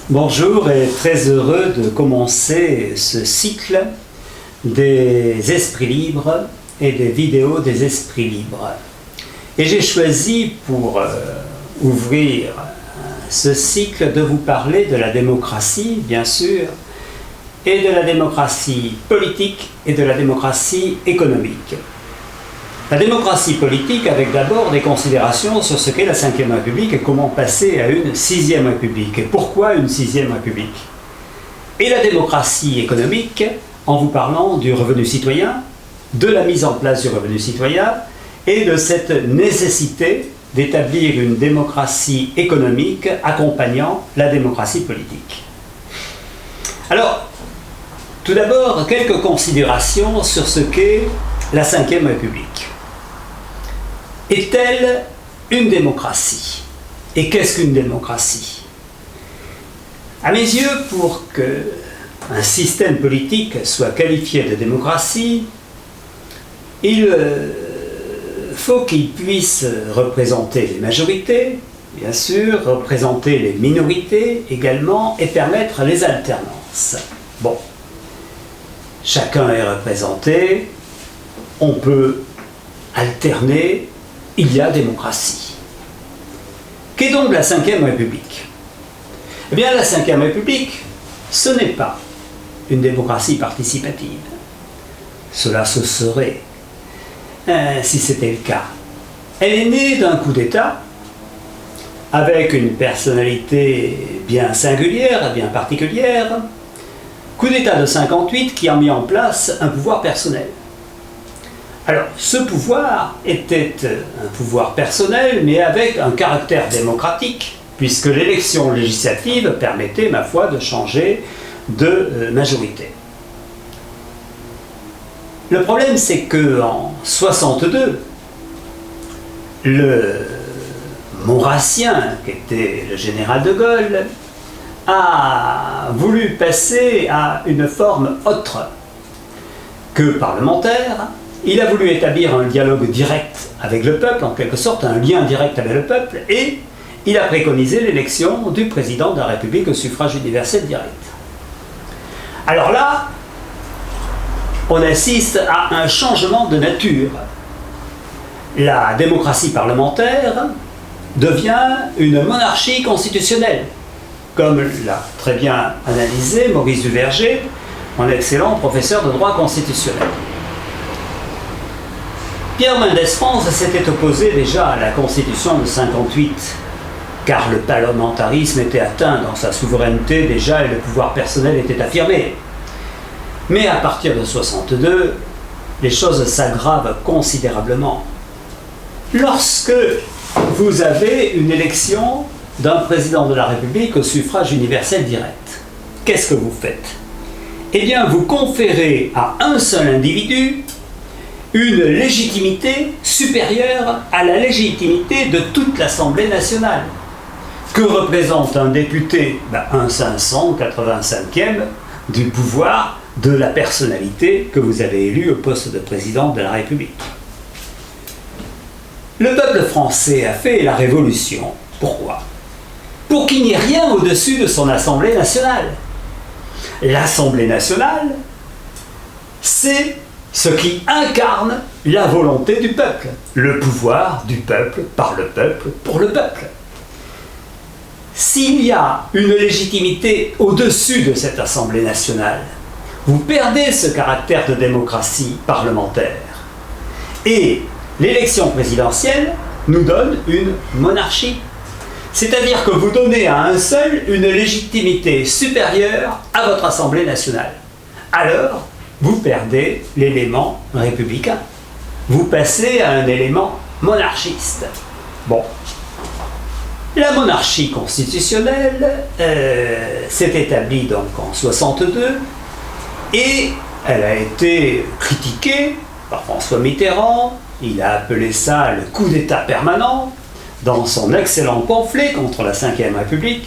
Bonjour et très heureux de commencer ce cycle des esprits libres et des vidéos des esprits libres. Et j'ai choisi pour ouvrir ce cycle de vous parler de la démocratie, bien sûr, et de la démocratie politique et de la démocratie économique. La démocratie politique avec d'abord des considérations sur ce qu'est la Ve République et comment passer à une Sixième République et pourquoi une Sixième République. Et la démocratie économique en vous parlant du revenu citoyen, de la mise en place du revenu citoyen et de cette nécessité d'établir une démocratie économique accompagnant la démocratie politique. Alors, tout d'abord, quelques considérations sur ce qu'est la Ve République. Est-elle une démocratie? Et qu'est-ce qu'une démocratie? À mes yeux, pour qu'un système politique soit qualifié de démocratie, il faut qu'il puisse représenter les majorités, bien sûr, représenter les minorités également, et permettre les alternances. Bon, chacun est représenté, on peut alterner, il y a démocratie. Qu'est donc la Ve République? Eh bien, la Ve République, ce n'est pas une démocratie participative. Cela se serait si c'était le cas. Elle est née d'un coup d'État avec une personnalité bien singulière, bien particulière. Coup d'État de 58 qui a mis en place un pouvoir personnel. Alors, ce pouvoir était un pouvoir personnel, mais avec un caractère démocratique, puisque l'élection législative permettait, ma foi, de changer de majorité. Le problème, c'est qu'en 62, le Maurassien, qui était le général de Gaulle, a voulu passer à une forme autre que parlementaire. Il a voulu établir un dialogue direct avec le peuple, en quelque sorte un lien direct avec le peuple, et il a préconisé l'élection du président de la République au suffrage universel direct. Alors là, on assiste à un changement de nature. La démocratie parlementaire devient une monarchie constitutionnelle, comme l'a très bien analysé Maurice Duverger, un excellent professeur de droit constitutionnel. Pierre Mendès France s'était opposé déjà à la Constitution de 58, car le parlementarisme était atteint dans sa souveraineté déjà et le pouvoir personnel était affirmé. Mais à partir de 62, les choses s'aggravent considérablement. Lorsque vous avez une élection d'un président de la République au suffrage universel direct, qu'est-ce que vous faites? Eh bien, vous conférez à un seul individu une légitimité supérieure à la légitimité de toute l'Assemblée nationale. Que représente un député? Un 585e du pouvoir de la personnalité que vous avez élue au poste de président de la République. Le peuple français a fait la révolution. Pourquoi? Pour qu'il n'y ait rien au-dessus de son Assemblée nationale. L'Assemblée nationale, c'est ce qui incarne la volonté du peuple, le pouvoir du peuple, par le peuple, pour le peuple. S'il y a une légitimité au-dessus de cette Assemblée nationale, vous perdez ce caractère de démocratie parlementaire. Et l'élection présidentielle nous donne une monarchie. C'est-à-dire que vous donnez à un seul une légitimité supérieure à votre Assemblée nationale. Alors, vous perdez l'élément républicain. Vous passez à un élément monarchiste. Bon. La monarchie constitutionnelle s'est établie donc en 62 et elle a été critiquée par François Mitterrand. Il a appelé ça le coup d'État permanent dans son excellent pamphlet contre la Ve République.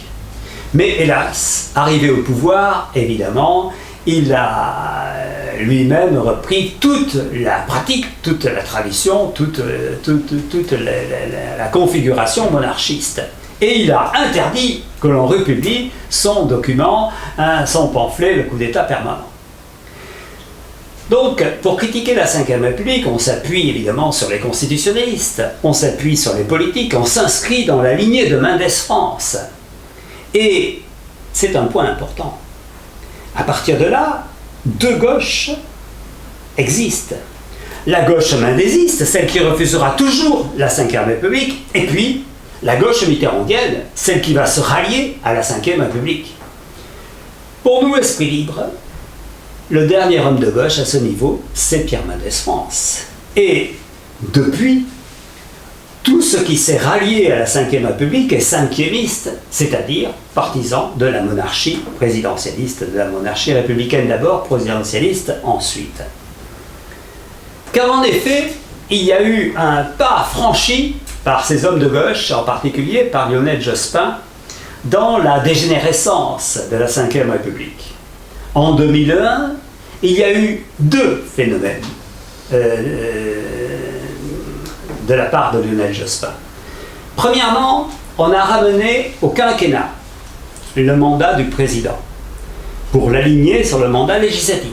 Mais hélas, arrivé au pouvoir, évidemment, il a lui-même repris toute la pratique, toute la tradition, toute la configuration monarchiste. Et il a interdit que l'on republie son document, son pamphlet, le coup d'État permanent. Donc, pour critiquer la Ve République, on s'appuie évidemment sur les constitutionnalistes, on s'appuie sur les politiques, on s'inscrit dans la lignée de Mendès France. Et c'est un point important. À partir de là, deux gauches existent. La gauche mendésiste, celle qui refusera toujours la Ve République, et puis la gauche mitterrandienne, celle qui va se rallier à la Ve République. Pour nous, Esprit Libre, le dernier homme de gauche à ce niveau, c'est Pierre Mendès France. Et depuis, tout ce qui s'est rallié à la Ve République est cinquiémiste, c'est-à-dire partisan de la monarchie présidentialiste, de la monarchie républicaine d'abord, présidentialiste ensuite. Car en effet, il y a eu un pas franchi par ces hommes de gauche, en particulier par Lionel Jospin, dans la dégénérescence de la Ve République. En 2001, il y a eu deux phénomènes de la part de Lionel Jospin. Premièrement, on a ramené au quinquennat le mandat du président pour l'aligner sur le mandat législatif.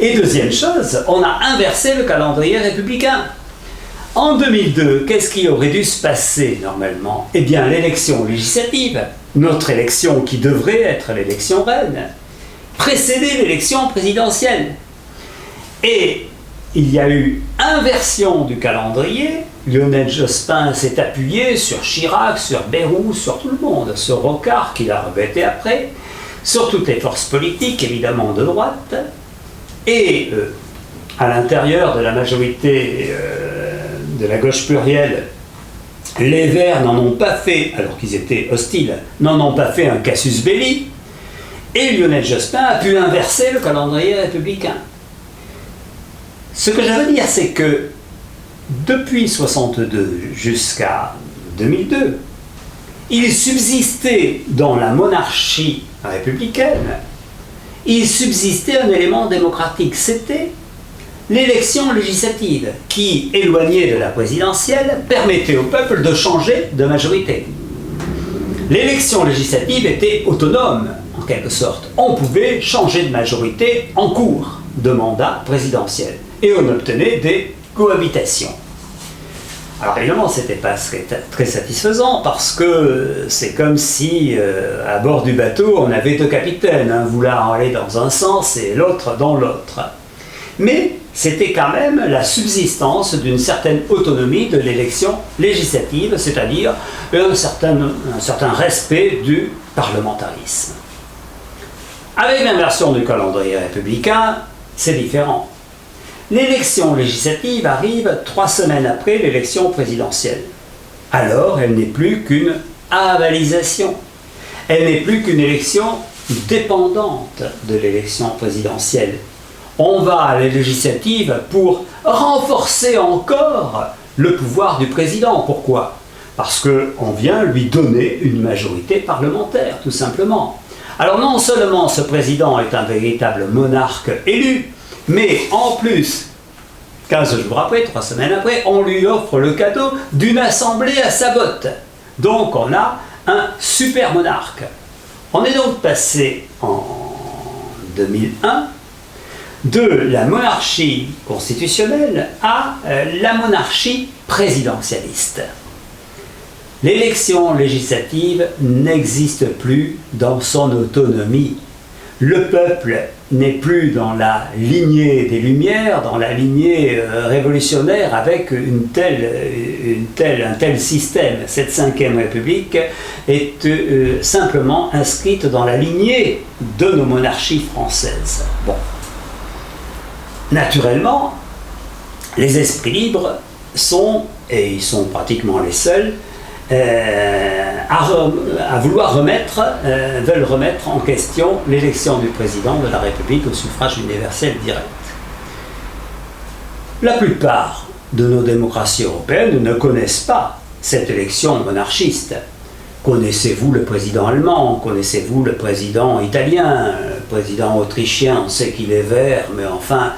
Et deuxième chose, on a inversé le calendrier républicain. En 2002, qu'est-ce qui aurait dû se passer normalement? Eh bien, l'élection législative, notre élection qui devrait être l'élection reine, précédait l'élection présidentielle. Et il y a eu inversion du calendrier. Lionel Jospin s'est appuyé sur Chirac, sur Bayrou, sur tout le monde, sur Rocard, qui l'a rebêté après, sur toutes les forces politiques, évidemment de droite. Et à l'intérieur de la majorité de la gauche plurielle, les Verts n'en ont pas fait, alors qu'ils étaient hostiles, n'en ont pas fait un casus belli, et Lionel Jospin a pu inverser le calendrier républicain. Ce que je veux dire, c'est que depuis 1962 jusqu'à 2002, il subsistait dans la monarchie républicaine, il subsistait un élément démocratique, c'était l'élection législative qui, éloignée de la présidentielle, permettait au peuple de changer de majorité. L'élection législative était autonome, en quelque sorte. On pouvait changer de majorité en cours de mandat présidentiel. Et on obtenait des cohabitations. Alors évidemment, ce n'était pas très satisfaisant parce que c'est comme si, à bord du bateau, on avait deux capitaines, un voulant aller dans un sens et l'autre dans l'autre. Mais c'était quand même la subsistance d'une certaine autonomie de l'élection législative, c'est-à-dire un certain respect du parlementarisme. Avec l'inversion du calendrier républicain, c'est différent. L'élection législative arrive 3 semaines après l'élection présidentielle. Alors, elle n'est plus qu'une avalisation. Elle n'est plus qu'une élection dépendante de l'élection présidentielle. On va à la législative pour renforcer encore le pouvoir du président. Pourquoi? Parce qu'on vient lui donner une majorité parlementaire, tout simplement. Alors non seulement ce président est un véritable monarque élu, mais en plus, 15 jours après, 3 semaines après, on lui offre le cadeau d'une assemblée à sa botte. Donc on a un super monarque. On est donc passé en 2001 de la monarchie constitutionnelle à la monarchie présidentialiste. L'élection législative n'existe plus dans son autonomie. Le peuple n'est plus dans la lignée des Lumières, dans la lignée révolutionnaire avec un tel système. Cette Ve République est simplement inscrite dans la lignée de nos monarchies françaises. Bon. Naturellement, les esprits libres sont, et ils sont pratiquement les seuls, à vouloir veulent remettre en question l'élection du président de la République au suffrage universel direct. La plupart de nos démocraties européennes ne connaissent pas cette élection monarchiste. Connaissez-vous le président allemand? Connaissez-vous le président italien? président autrichien, on sait qu'il est vert, mais enfin,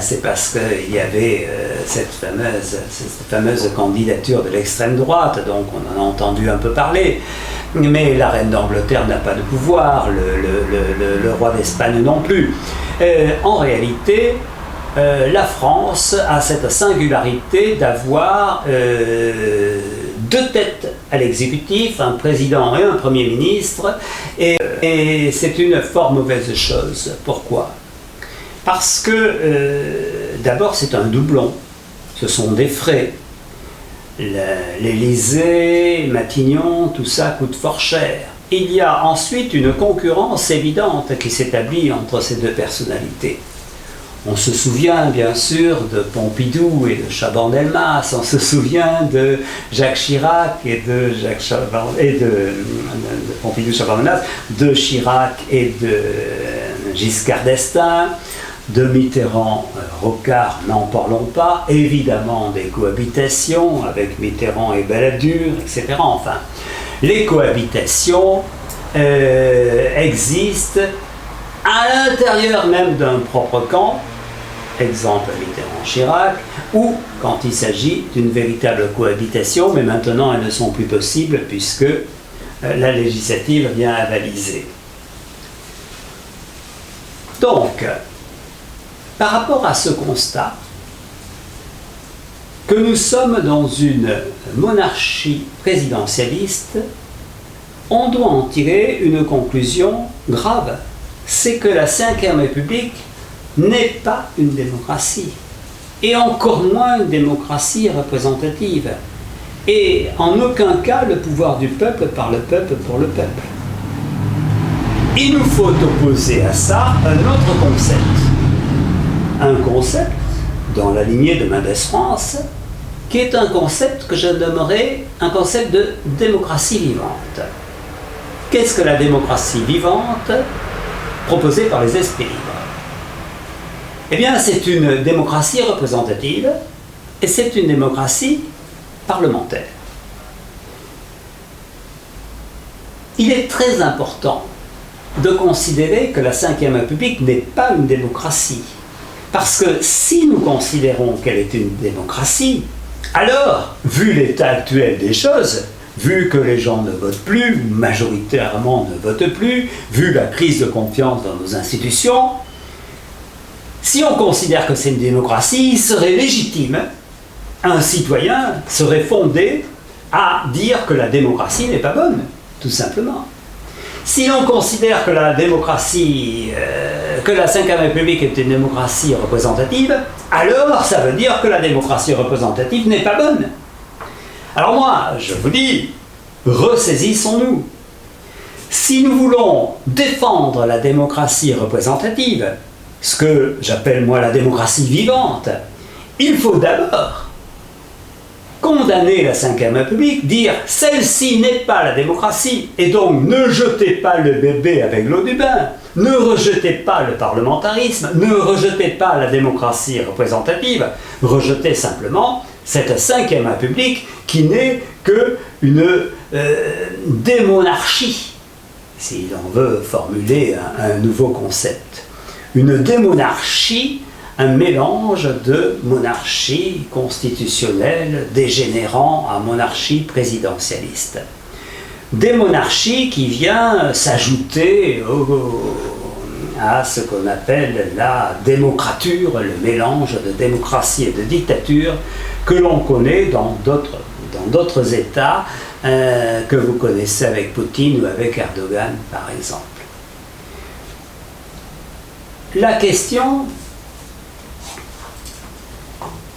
c'est parce qu'il y avait cette fameuse candidature de l'extrême droite, donc on en a entendu un peu parler. Mais la reine d'Angleterre n'a pas de pouvoir, le roi d'Espagne non plus. En réalité, la France a cette singularité d'avoir deux têtes à l'exécutif, un président et un premier ministre, et c'est une fort mauvaise chose. Pourquoi? Parce que d'abord c'est un doublon, ce sont des frais. L'Élysée, Matignon, tout ça coûte fort cher. Il y a ensuite une concurrence évidente qui s'établit entre ces deux personnalités. On se souvient bien sûr de Pompidou et de Chaban-Delmas, on se souvient de Jacques Chirac et de Pompidou, Chaban-Delmas, de Chirac et de Giscard d'Estaing, de Mitterrand, Rocard, n'en parlons pas, évidemment des cohabitations avec Mitterrand et Balladur, etc. Enfin, les cohabitations existent à l'intérieur même d'un propre camp, exemple Mitterrand-Chirac, ou quand il s'agit d'une véritable cohabitation, mais maintenant elles ne sont plus possibles puisque la législative vient avaliser. Donc, par rapport à ce constat, que nous sommes dans une monarchie présidentialiste, on doit en tirer une conclusion grave. C'est que la Ve République n'est pas une démocratie, et encore moins une démocratie représentative, et en aucun cas le pouvoir du peuple par le peuple pour le peuple. Il nous faut opposer à ça un autre concept. Un concept, dans la lignée de Mendès France, qui est un concept que je nommerai un concept de démocratie vivante. Qu'est-ce que la démocratie vivante proposée par les esprits libres? Eh bien, c'est une démocratie représentative et c'est une démocratie parlementaire. Il est très important de considérer que la Ve République n'est pas une démocratie. Parce que si nous considérons qu'elle est une démocratie, alors, vu l'état actuel des choses, vu que les gens ne votent plus, majoritairement ne votent plus, vu la crise de confiance dans nos institutions, si on considère que c'est une démocratie, il serait légitime, un citoyen serait fondé à dire que la démocratie n'est pas bonne, tout simplement. Si l'on considère que la démocratie, que la Ve République est une démocratie représentative, alors ça veut dire que la démocratie représentative n'est pas bonne. Alors moi, je vous dis, ressaisissons-nous. Si nous voulons défendre la démocratie représentative, ce que j'appelle moi la démocratie vivante, il faut d'abord condamner la Ve République, dire celle-ci n'est pas la démocratie, et donc ne jetez pas le bébé avec l'eau du bain, ne rejetez pas le parlementarisme, ne rejetez pas la démocratie représentative, rejetez simplement cette Ve République qui n'est qu'une démonarchie, si l'on veut formuler un nouveau concept. Une démonarchie, un mélange de monarchie constitutionnelle dégénérant à monarchie présidentialiste. Des monarchies qui vient s'ajouter à ce qu'on appelle la démocrature, le mélange de démocratie et de dictature que l'on connaît dans d'autres États que vous connaissez avec Poutine ou avec Erdogan par exemple. La question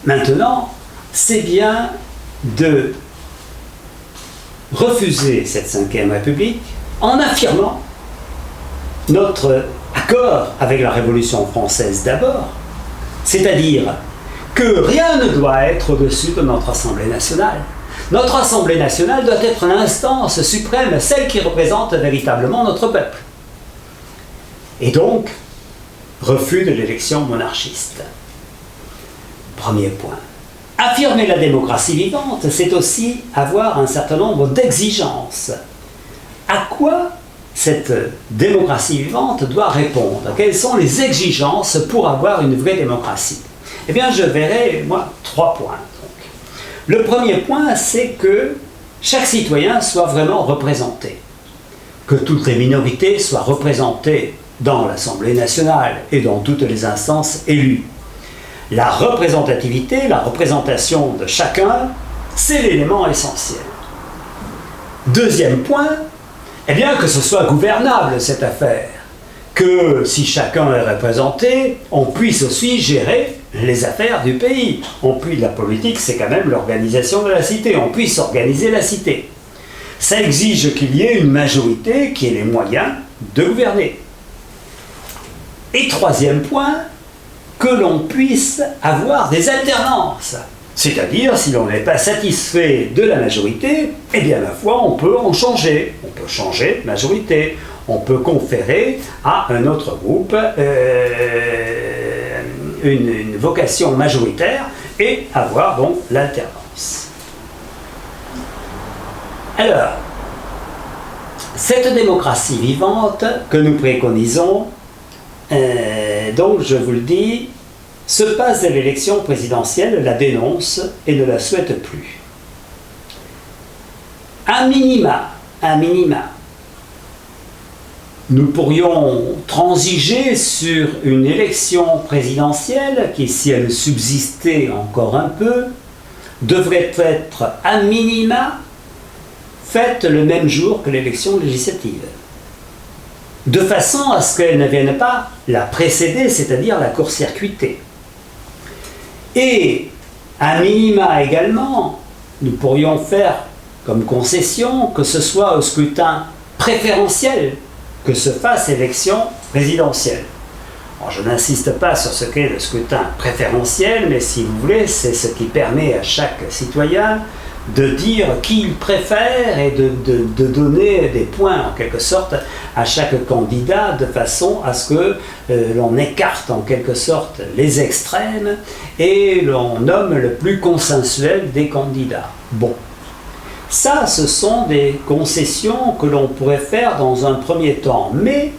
maintenant, c'est bien de refuser cette Ve République en affirmant notre accord avec la Révolution française d'abord, c'est-à-dire que rien ne doit être au-dessus de notre Assemblée nationale. Notre Assemblée nationale doit être l'instance suprême, celle qui représente véritablement notre peuple. Et donc, refus de l'élection monarchiste. Premier point. Affirmer la démocratie vivante, c'est aussi avoir un certain nombre d'exigences. À quoi cette démocratie vivante doit répondre? Quelles sont les exigences pour avoir une vraie démocratie? Eh bien, je verrai, moi, 3 points. Donc. Le premier point, c'est que chaque citoyen soit vraiment représenté, que toutes les minorités soient représentées dans l'Assemblée nationale et dans toutes les instances élues. La représentativité, la représentation de chacun, c'est l'élément essentiel. Deuxième point, eh bien que ce soit gouvernable cette affaire, que si chacun est représenté, on puisse aussi gérer les affaires du pays. La politique, c'est quand même l'organisation de la cité, on puisse organiser la cité. Ça exige qu'il y ait une majorité qui ait les moyens de gouverner. Et troisième point, que l'on puisse avoir des alternances. C'est-à-dire, si l'on n'est pas satisfait de la majorité, eh bien, ma foi, on peut en changer. On peut changer de majorité. On peut conférer à un autre groupe une vocation majoritaire et avoir donc l'alternance. Alors, cette démocratie vivante que nous préconisons, donc je vous le dis, se passe de l'élection présidentielle, la dénonce et ne la souhaite plus. À minima, nous pourrions transiger sur une élection présidentielle qui, si elle subsistait encore un peu, devrait être à minima faite le même jour que l'élection législative, de façon à ce qu'elle ne vienne pas la précéder, c'est-à-dire la court-circuiter. Et à minima également, nous pourrions faire comme concession que ce soit au scrutin préférentiel que se fasse élection présidentielle. Alors, je n'insiste pas sur ce qu'est le scrutin préférentiel, mais si vous voulez, c'est ce qui permet à chaque citoyen de dire qui il préfère et de donner des points en quelque sorte à chaque candidat de façon à ce que l'on écarte en quelque sorte les extrêmes et l'on nomme le plus consensuel des candidats. Bon. Ça, ce sont des concessions que l'on pourrait faire dans un premier temps, mais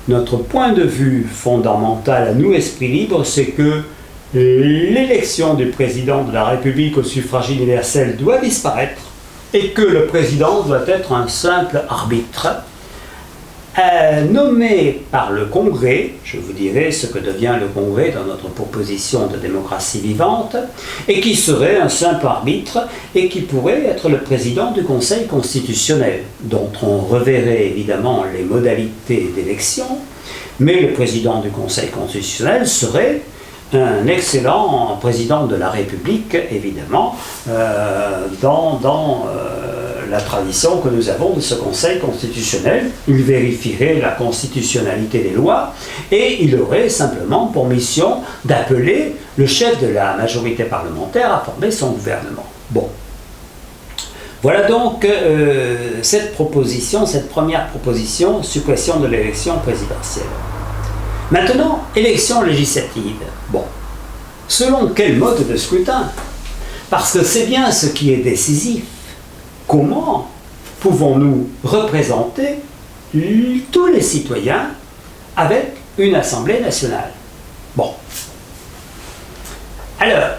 notre point de vue fondamental à nous, Esprit Libre, c'est que l'élection du président de la République au suffrage universel doit disparaître et que le président doit être un simple arbitre nommé par le Congrès. Je vous dirai ce que devient le Congrès dans notre proposition de démocratie vivante, et qui serait un simple arbitre et qui pourrait être le président du Conseil constitutionnel, dont on reverrait évidemment les modalités d'élection, mais le président du Conseil constitutionnel serait un excellent président de la République, évidemment, dans la tradition que nous avons de ce Conseil constitutionnel. Il vérifierait la constitutionnalité des lois et il aurait simplement pour mission d'appeler le chef de la majorité parlementaire à former son gouvernement. Bon. Voilà donc cette première proposition, suppression de l'élection présidentielle. Maintenant, élection législative. Bon, selon quel mode de scrutin? Parce que c'est bien ce qui est décisif. Comment pouvons-nous représenter tous les citoyens avec une Assemblée nationale? Bon. Alors,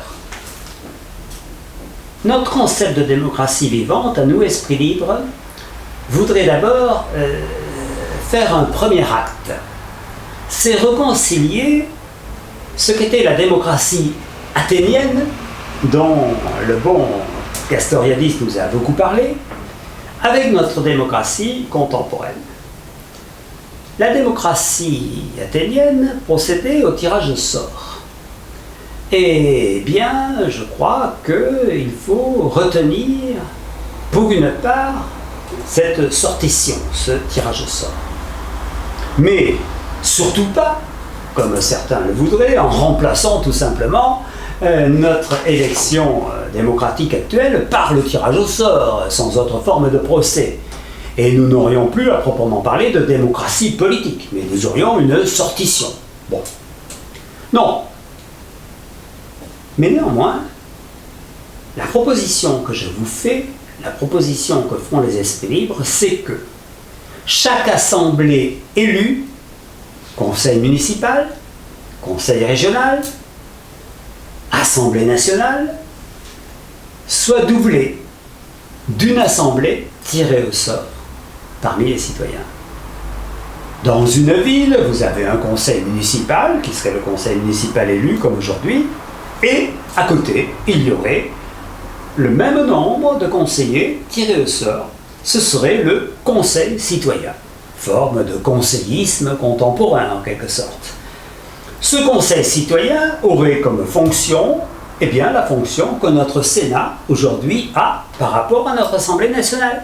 notre concept de démocratie vivante, à nous, Esprit Libre, voudrait d'abord faire un premier acte. C'est réconcilier ce qu'était la démocratie athénienne, dont le bon Castoriadis nous a beaucoup parlé, avec notre démocratie contemporaine. La démocratie athénienne procédait au tirage au sort. Eh bien, je crois qu'il faut retenir, pour une part, cette sortition, ce tirage au sort. Mais surtout pas, comme certains le voudraient, en remplaçant tout simplement notre élection démocratique actuelle par le tirage au sort, sans autre forme de procès. Et nous n'aurions plus à proprement parler de démocratie politique, mais nous aurions une sortition. Bon. Non. Mais néanmoins, la proposition que je vous fais, la proposition que font les esprits libres, c'est que chaque assemblée élue, conseil municipal, conseil régional, assemblée nationale, soit doublée d'une assemblée tirée au sort parmi les citoyens. Dans une ville, vous avez un conseil municipal, qui serait le conseil municipal élu comme aujourd'hui, et à côté, il y aurait le même nombre de conseillers tirés au sort. Ce serait le conseil citoyen, forme de conseillisme contemporain en quelque sorte. Ce conseil citoyen aurait comme fonction, eh bien, la fonction que notre Sénat aujourd'hui a par rapport à notre Assemblée nationale.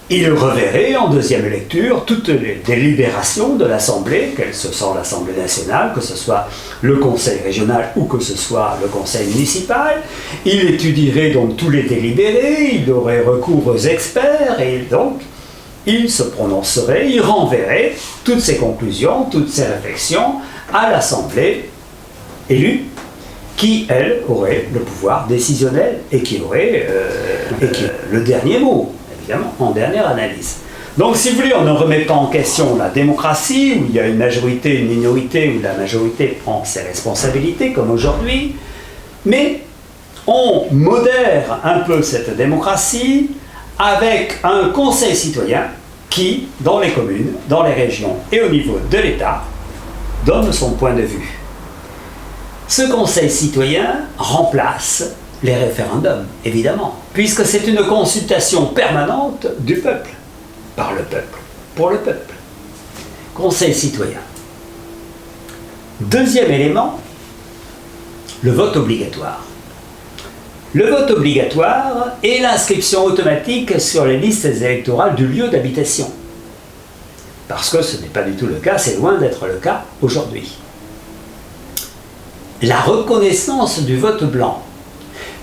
Il reverrait en deuxième lecture toutes les délibérations de l'Assemblée, que ce soit l'Assemblée nationale, que ce soit le Conseil régional ou que ce soit le Conseil municipal. Il étudierait donc tous les délibérés, il aurait recours aux experts et donc il se prononcerait, il renverrait toutes ses conclusions, toutes ses réflexions à l'Assemblée élue qui, elle, aurait le pouvoir décisionnel et qui aurait le dernier mot. Évidemment, en dernière analyse. Donc, si vous voulez, on ne remet pas en question la démocratie, où il y a une majorité, une minorité, où la majorité prend ses responsabilités, comme aujourd'hui, mais on modère un peu cette démocratie avec un conseil citoyen qui, dans les communes, dans les régions et au niveau de l'État, donne son point de vue. Ce conseil citoyen remplace les référendums, évidemment, puisque c'est une consultation permanente du peuple, par le peuple, pour le peuple. Conseil citoyen. Deuxième élément, le vote obligatoire. Le vote obligatoire est l'inscription automatique sur les listes électorales du lieu d'habitation. Parce que ce n'est pas du tout le cas, c'est loin d'être le cas aujourd'hui. La reconnaissance du vote blanc.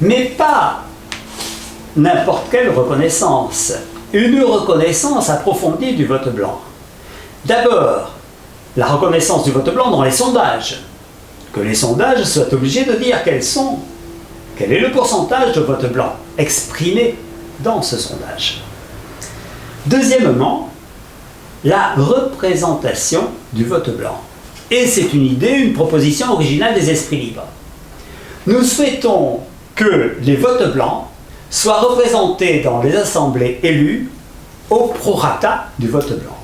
Mais pas n'importe quelle reconnaissance, une reconnaissance approfondie du vote blanc. D'abord, la reconnaissance du vote blanc dans les sondages, que les sondages soient obligés de dire quel est le pourcentage de vote blanc exprimé dans ce sondage. Deuxièmement, la représentation du vote blanc. Et c'est une idée, une proposition originale des esprits libres. Nous souhaitons que les votes blancs soient représentés dans les assemblées élues au prorata du vote blanc.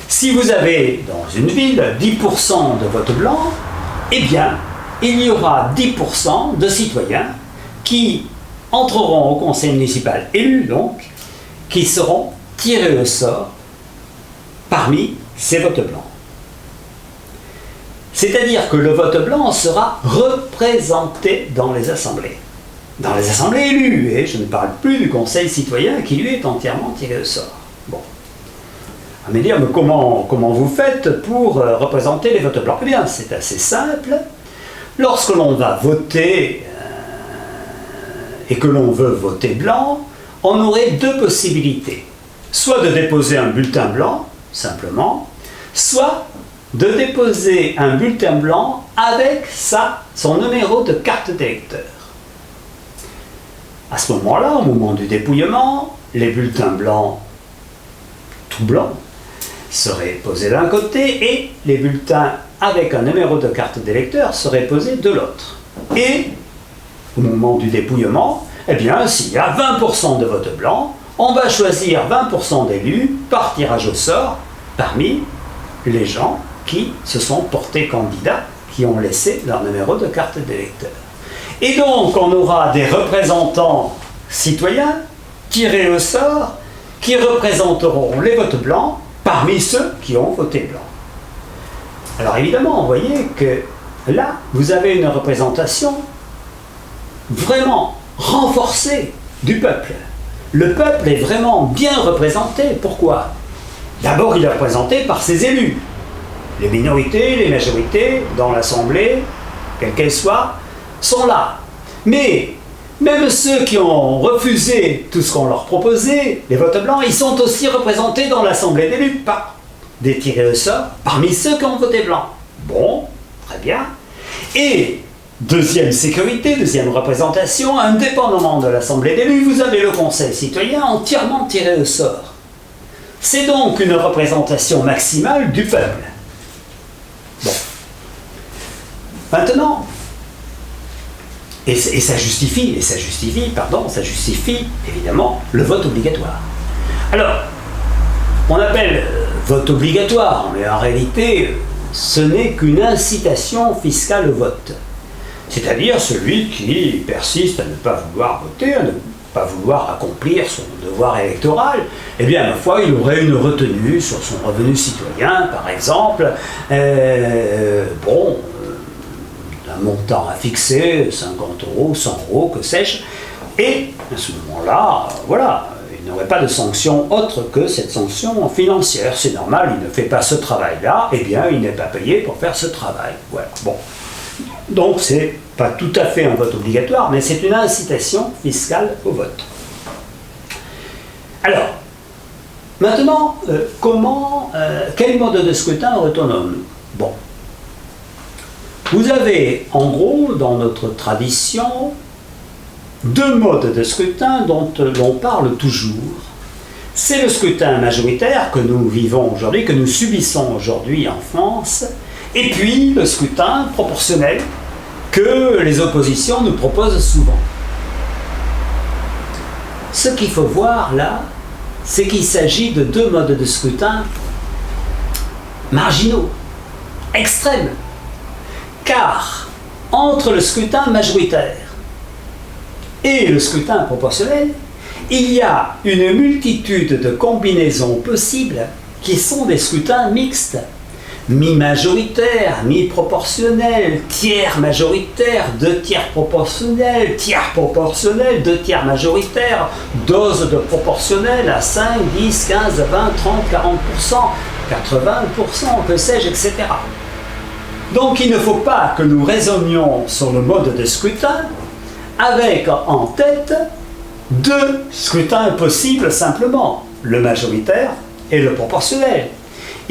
Si vous avez dans une ville 10% de vote blanc, eh bien, il y aura 10% de citoyens qui entreront au conseil municipal élu, donc, qui seront tirés au sort parmi ces votes blancs. C'est-à-dire que le vote blanc sera représenté dans les assemblées élues, et je ne parle plus du conseil citoyen qui lui est entièrement tiré au sort. Bon. On va me dire, mais comment vous faites pour représenter les votes blancs? Eh bien, c'est assez simple. Lorsque l'on va voter et que l'on veut voter blanc, on aurait deux possibilités. Soit de déposer un bulletin blanc, simplement, soit de déposer un bulletin blanc avec son numéro de carte d'électeur. À ce moment-là, au moment du dépouillement, les bulletins blancs, tout blancs, seraient posés d'un côté et les bulletins avec un numéro de carte d'électeur seraient posés de l'autre. Et au moment du dépouillement, eh bien, s'il y a 20% de vote blanc, on va choisir 20% d'élus par tirage au sort parmi les gens qui se sont portés candidats, qui ont laissé leur numéro de carte d'électeur. Et donc, on aura des représentants citoyens tirés au sort qui représenteront les votes blancs parmi ceux qui ont voté blanc. Alors évidemment, vous voyez que là, vous avez une représentation vraiment renforcée du peuple. Le peuple est vraiment bien représenté. Pourquoi? D'abord, il est représenté par ses élus. Les minorités, les majorités dans l'Assemblée, quelles qu'elles soient, sont là. Mais même ceux qui ont refusé tout ce qu'on leur proposait, les votes blancs, ils sont aussi représentés dans l'Assemblée d'élus par des tirés au sort parmi ceux qui ont voté blanc. Bon, très bien. Et deuxième sécurité, deuxième représentation, indépendamment de l'Assemblée d'élus, vous avez le Conseil citoyen entièrement tiré au sort. C'est donc une représentation maximale du peuple. Bon. Maintenant, ça justifie évidemment le vote obligatoire. Alors, on appelle vote obligatoire, mais en réalité, ce n'est qu'une incitation fiscale au vote. C'est-à-dire celui qui persiste à ne pas vouloir voter, à ne pas vouloir accomplir son devoir électoral, eh bien, ma foi, il aurait une retenue sur son revenu citoyen, par exemple, un montant à fixer, 50 €, 100 €, que sais-je, et à ce moment-là, voilà, il n'aurait pas de sanction autre que cette sanction financière. C'est normal, il ne fait pas ce travail-là, eh bien, il n'est pas payé pour faire ce travail. Voilà, bon. Donc, c'est pas tout à fait un vote obligatoire, mais c'est une incitation fiscale au vote. Alors, maintenant, quel mode de scrutin retenons-nous? Bon. Vous avez, en gros, dans notre tradition, deux modes de scrutin dont l'on parle toujours. C'est le scrutin majoritaire que nous vivons aujourd'hui, que nous subissons aujourd'hui en France, et puis le scrutin proportionnel que les oppositions nous proposent souvent. Ce qu'il faut voir là, c'est qu'il s'agit de deux modes de scrutin marginaux, extrêmes, car entre le scrutin majoritaire et le scrutin proportionnel, il y a une multitude de combinaisons possibles qui sont des scrutins mixtes. Mi-majoritaire, mi-proportionnel, tiers majoritaire, deux tiers proportionnel, tiers proportionnel, deux tiers majoritaire, dose de proportionnel à 5, 10, 15, 20, 30, 40%, 80%, que sais-je, etc. Donc il ne faut pas que nous raisonnions sur le mode de scrutin avec en tête deux scrutins possibles simplement, le majoritaire et le proportionnel.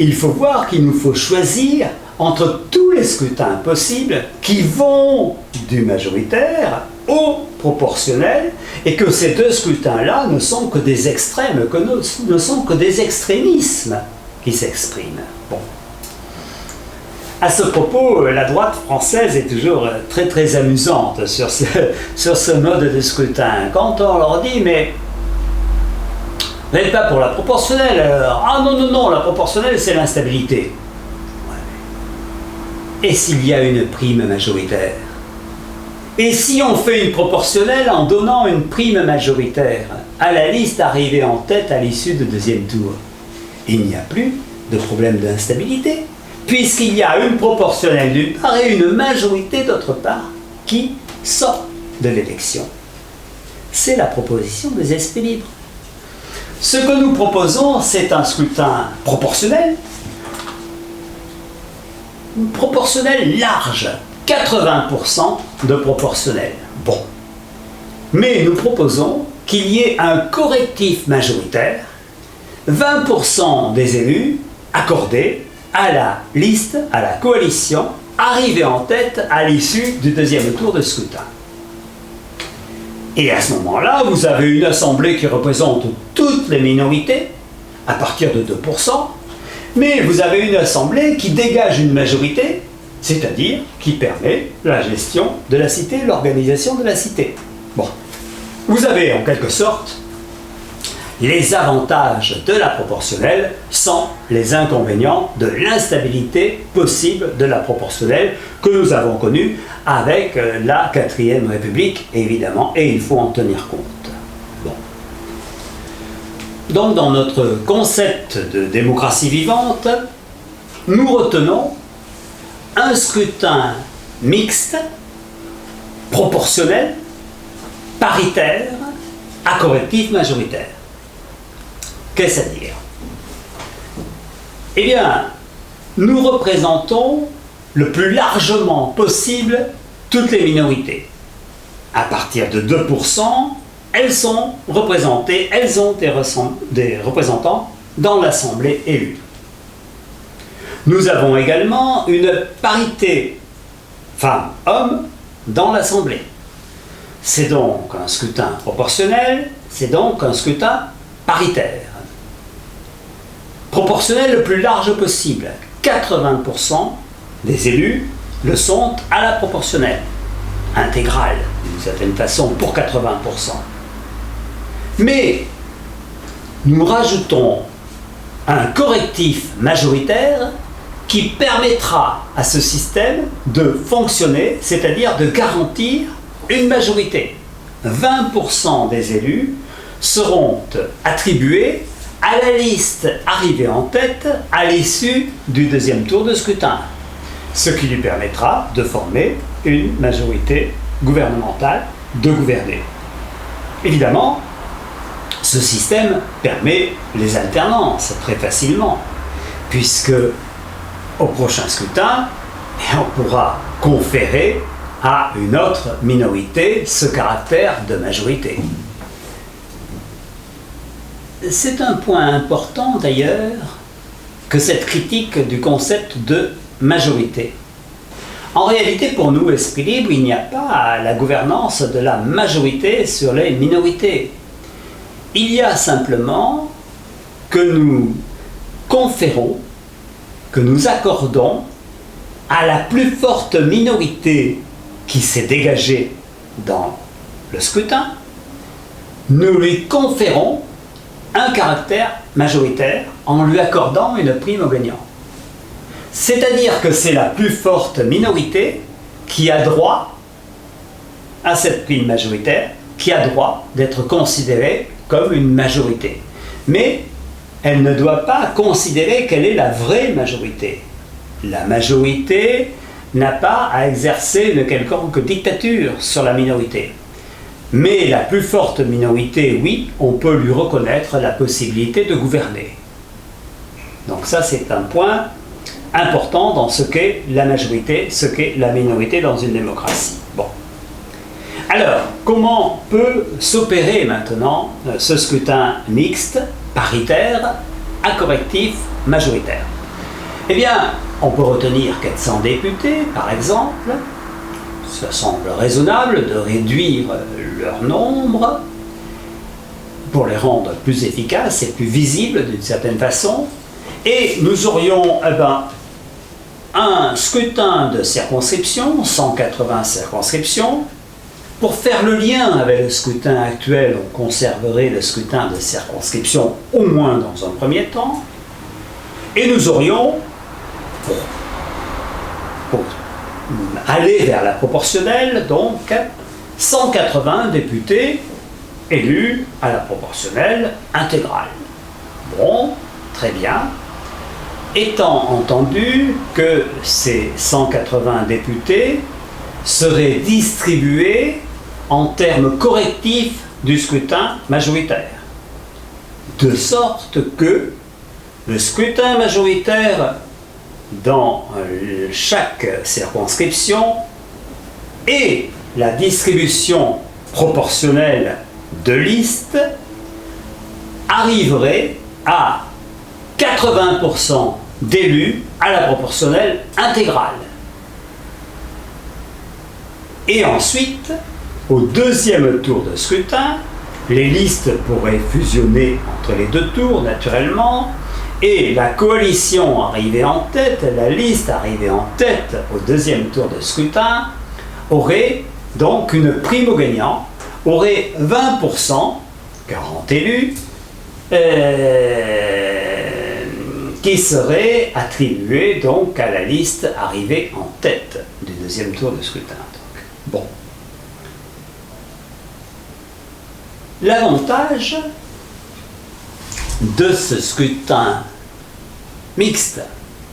Il faut voir qu'il nous faut choisir entre tous les scrutins possibles qui vont du majoritaire au proportionnel, et que ces deux scrutins-là ne sont que des extrêmes, ne sont que des extrémismes qui s'expriment. Bon. À ce propos, la droite française est toujours très très amusante sur ce mode de scrutin. Quand on leur dit, mais vous n'êtes pas pour la proportionnelle, alors. Ah non, la proportionnelle c'est l'instabilité. Ouais. Et s'il y a une prime majoritaire? Et si on fait une proportionnelle en donnant une prime majoritaire à la liste arrivée en tête à l'issue du deuxième tour? Il n'y a plus de problème d'instabilité, puisqu'il y a une proportionnelle d'une part et une majorité d'autre part qui sort de l'élection. C'est la proposition des esprits libres. Ce que nous proposons, c'est un scrutin proportionnel large, 80% de proportionnel. Bon. Mais nous proposons qu'il y ait un correctif majoritaire, 20% des élus accordés à la liste, à la coalition, arrivée en tête à l'issue du deuxième tour de scrutin. Et à ce moment-là, vous avez une assemblée qui représente toutes les minorités, à partir de 2%, mais vous avez une assemblée qui dégage une majorité, c'est-à-dire qui permet la gestion de la cité, l'organisation de la cité. Bon. Vous avez en quelque sorte les avantages de la proportionnelle sans les inconvénients de l'instabilité possible de la proportionnelle que nous avons connue avec la 4e République, évidemment, et il faut en tenir compte. Bon. Donc, dans notre concept de démocratie vivante, nous retenons un scrutin mixte, proportionnel, paritaire, à correctif majoritaire. Qu'est-ce à dire? Eh bien, nous représentons le plus largement possible toutes les minorités. À partir de 2%, elles sont représentées, elles ont des représentants dans l'Assemblée élue. Nous avons également une parité femmes-hommes dans l'Assemblée. C'est donc un scrutin proportionnel, c'est donc un scrutin paritaire. proportionnel le plus large possible. 80% des élus le sont à la proportionnelle, intégrale, d'une certaine façon, pour 80%. Mais nous rajoutons un correctif majoritaire qui permettra à ce système de fonctionner, c'est-à-dire de garantir une majorité. 20% des élus seront attribués à la liste arrivée en tête à l'issue du deuxième tour de scrutin, ce qui lui permettra de former une majorité gouvernementale, de gouverner. Évidemment, ce système permet les alternances très facilement, puisque au prochain scrutin, on pourra conférer à une autre minorité ce caractère de majorité. C'est un point important d'ailleurs que cette critique du concept de majorité. En réalité, pour nous, Esprit Libre, il n'y a pas la gouvernance de la majorité sur les minorités. Il y a simplement que nous conférons, que nous accordons à la plus forte minorité qui s'est dégagée dans le scrutin, nous lui conférons un caractère majoritaire en lui accordant une prime au gagnant. C'est-à-dire que c'est la plus forte minorité qui a droit à cette prime majoritaire, qui a droit d'être considérée comme une majorité. Mais elle ne doit pas considérer qu'elle est la vraie majorité. La majorité n'a pas à exercer une quelconque dictature sur la minorité. Mais la plus forte minorité, oui, on peut lui reconnaître la possibilité de gouverner. Donc ça, c'est un point important dans ce qu'est la majorité, ce qu'est la minorité dans une démocratie. Bon. Alors, comment peut s'opérer maintenant ce scrutin mixte, paritaire, à correctif majoritaire? Eh bien, on peut retenir 400 députés, par exemple. Ça semble raisonnable de réduire leur nombre pour les rendre plus efficaces et plus visibles d'une certaine façon. Et nous aurions un scrutin de circonscription, 180 circonscriptions. Pour faire le lien avec le scrutin actuel, on conserverait le scrutin de circonscription au moins dans un premier temps. Et nous aurions, pour aller vers la proportionnelle, donc 180 députés élus à la proportionnelle intégrale. Bon, très bien. Étant entendu que ces 180 députés seraient distribués en termes correctifs du scrutin majoritaire. De sorte que le scrutin majoritaire dans chaque circonscription et la distribution proportionnelle de listes arriveraient à 80% d'élus à la proportionnelle intégrale. Et ensuite, au deuxième tour de scrutin, les listes pourraient fusionner entre les deux tours, naturellement, et la coalition arrivée en tête, la liste arrivée en tête au deuxième tour de scrutin, aurait donc une prime au gagnant, aurait 20%, 40 élus, qui seraient attribués donc à la liste arrivée en tête du deuxième tour de scrutin. Donc, bon. L'avantage de ce scrutin mixte,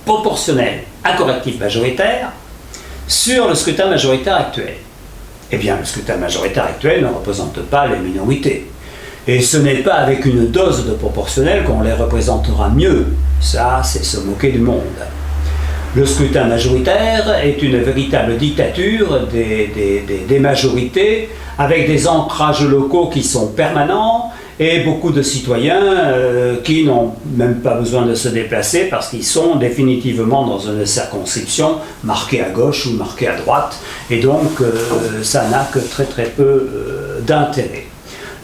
proportionnel, à correctif majoritaire, sur le scrutin majoritaire actuel. Eh bien, le scrutin majoritaire actuel ne représente pas les minorités. Et ce n'est pas avec une dose de proportionnel qu'on les représentera mieux. Ça, c'est se moquer du monde. Le scrutin majoritaire est une véritable dictature des majorités, avec des ancrages locaux qui sont permanents, et beaucoup de citoyens qui n'ont même pas besoin de se déplacer parce qu'ils sont définitivement dans une circonscription marquée à gauche ou marquée à droite, et donc ça n'a que très très peu d'intérêt.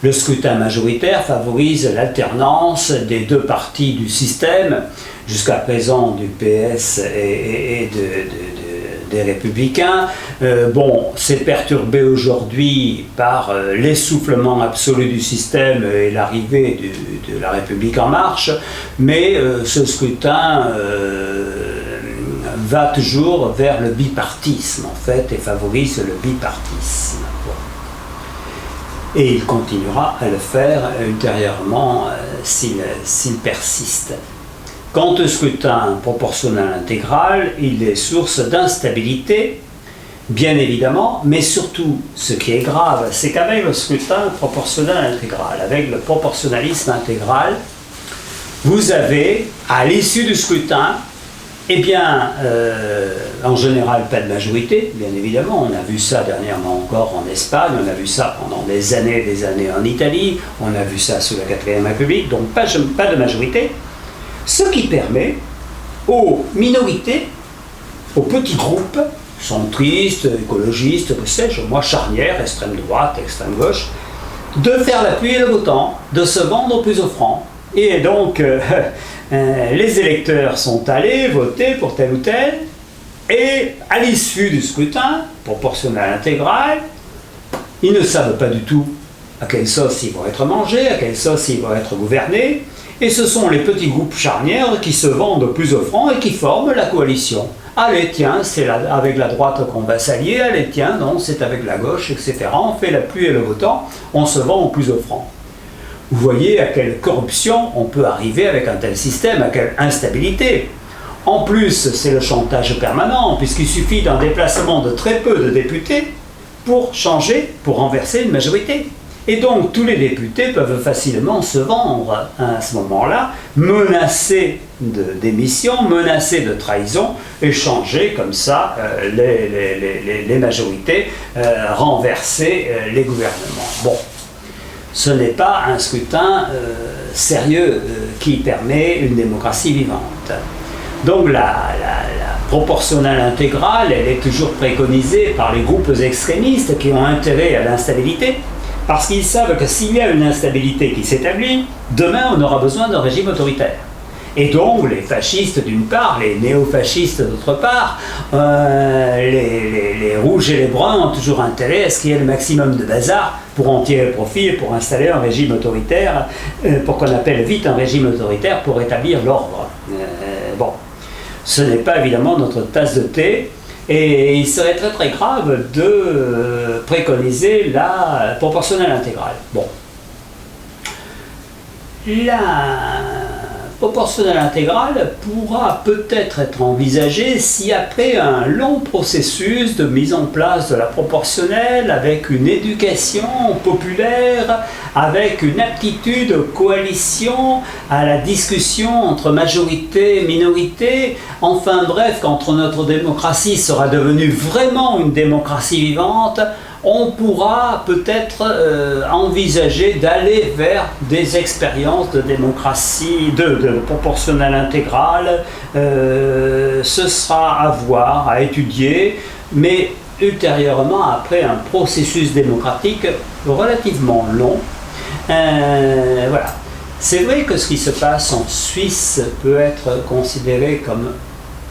Le scrutin majoritaire favorise l'alternance des deux partis du système, jusqu'à présent du PS et des Républicains. Bon, c'est perturbé aujourd'hui par l'essoufflement absolu du système et l'arrivée de la République en marche, mais ce scrutin va toujours vers le bipartisme, en fait, et favorise le bipartisme. Et il continuera à le faire ultérieurement s'il persiste. Quant au scrutin proportionnel intégral, il est source d'instabilité, bien évidemment, mais surtout, ce qui est grave, c'est qu'avec le scrutin proportionnel intégral, avec le proportionnalisme intégral, vous avez, à l'issue du scrutin, eh bien, en général, pas de majorité, bien évidemment. On a vu ça dernièrement encore en Espagne, on a vu ça pendant des années en Italie, on a vu ça sous la 4ème République, donc pas de majorité. Ce qui permet aux minorités, aux petits groupes, centristes, écologistes, que sais-je, moi charnières, extrême droite, extrême gauche, de faire la pluie et le beau temps, de se vendre au plus offrant. Et donc, les électeurs sont allés voter pour tel ou tel, et à l'issue du scrutin, proportionnel intégral, ils ne savent pas du tout à quelle sauce ils vont être mangés, à quelle sauce ils vont être gouvernés, et ce sont les petits groupes charnières qui se vendent au plus offrant et qui forment la coalition. Allez, tiens, c'est avec la droite qu'on va s'allier, allez, tiens, non, c'est avec la gauche, etc. On fait la pluie et le beau temps, on se vend au plus offrant. Vous voyez à quelle corruption on peut arriver avec un tel système, à quelle instabilité. En plus, c'est le chantage permanent, puisqu'il suffit d'un déplacement de très peu de députés pour changer, pour renverser une majorité. Et donc, tous les députés peuvent facilement se vendre à ce moment-là, menacés de démission, menacés de trahison, et changer comme ça les majorités, renverser les gouvernements. Bon. Ce n'est pas un scrutin sérieux qui permet une démocratie vivante. Donc la proportionnelle intégrale, elle est toujours préconisée par les groupes extrémistes qui ont intérêt à l'instabilité, parce qu'ils savent que s'il y a une instabilité qui s'établit, demain on aura besoin d'un régime autoritaire. Et donc les fascistes d'une part, les néo-fascistes d'autre part, les rouges et les bruns ont toujours intérêt à ce qu'il y ait le maximum de bazar pour en tirer profit et pour installer un régime autoritaire, pour qu'on appelle vite un régime autoritaire pour établir l'ordre. Bon, ce n'est pas évidemment notre tasse de thé, et il serait très très grave de préconiser la proportionnelle intégrale. Bon. La proportionnelle intégrale pourra peut-être être envisagée si après un long processus de mise en place de la proportionnelle, avec une éducation populaire, avec une aptitude aux coalitions, à la discussion entre majorité et minorité, enfin bref, quand notre démocratie sera devenue vraiment une démocratie vivante, on pourra peut-être envisager d'aller vers des expériences de démocratie, de proportionnelle intégrale. Ce sera à voir, à étudier, mais ultérieurement, après un processus démocratique relativement long. Voilà. C'est vrai que ce qui se passe en Suisse peut être considéré comme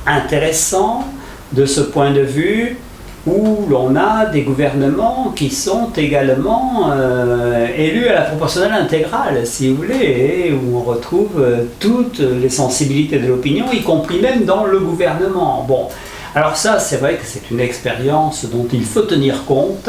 intéressant de ce point de vue, où l'on a des gouvernements qui sont également élus à la proportionnelle intégrale, si vous voulez, et où on retrouve toutes les sensibilités de l'opinion, y compris même dans le gouvernement. Bon, alors ça, c'est vrai que c'est une expérience dont il faut tenir compte,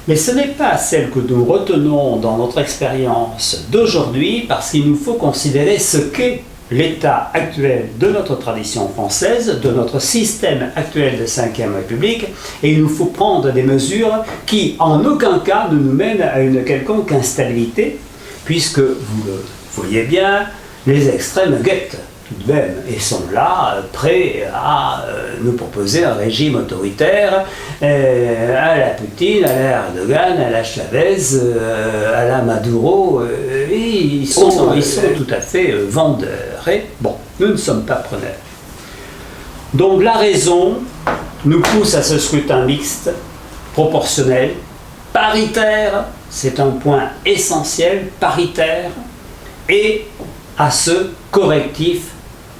mais ce n'est pas celle que nous retenons dans notre expérience d'aujourd'hui, parce qu'il nous faut considérer ce qu'est l'état actuel de notre tradition française, de notre système actuel de 5e République, et il nous faut prendre des mesures qui, en aucun cas, ne nous mènent à une quelconque instabilité, puisque, vous le voyez bien, les extrêmes guettent tout de même, et sont là, prêts à nous proposer un régime autoritaire, à la Poutine, à la Erdogan, à la Chavez, à la Maduro, et ils sont tout à fait vendeurs. Et bon, nous ne sommes pas preneurs. Donc la raison nous pousse à ce scrutin mixte, proportionnel, paritaire, c'est un point essentiel, paritaire, et à ce correctif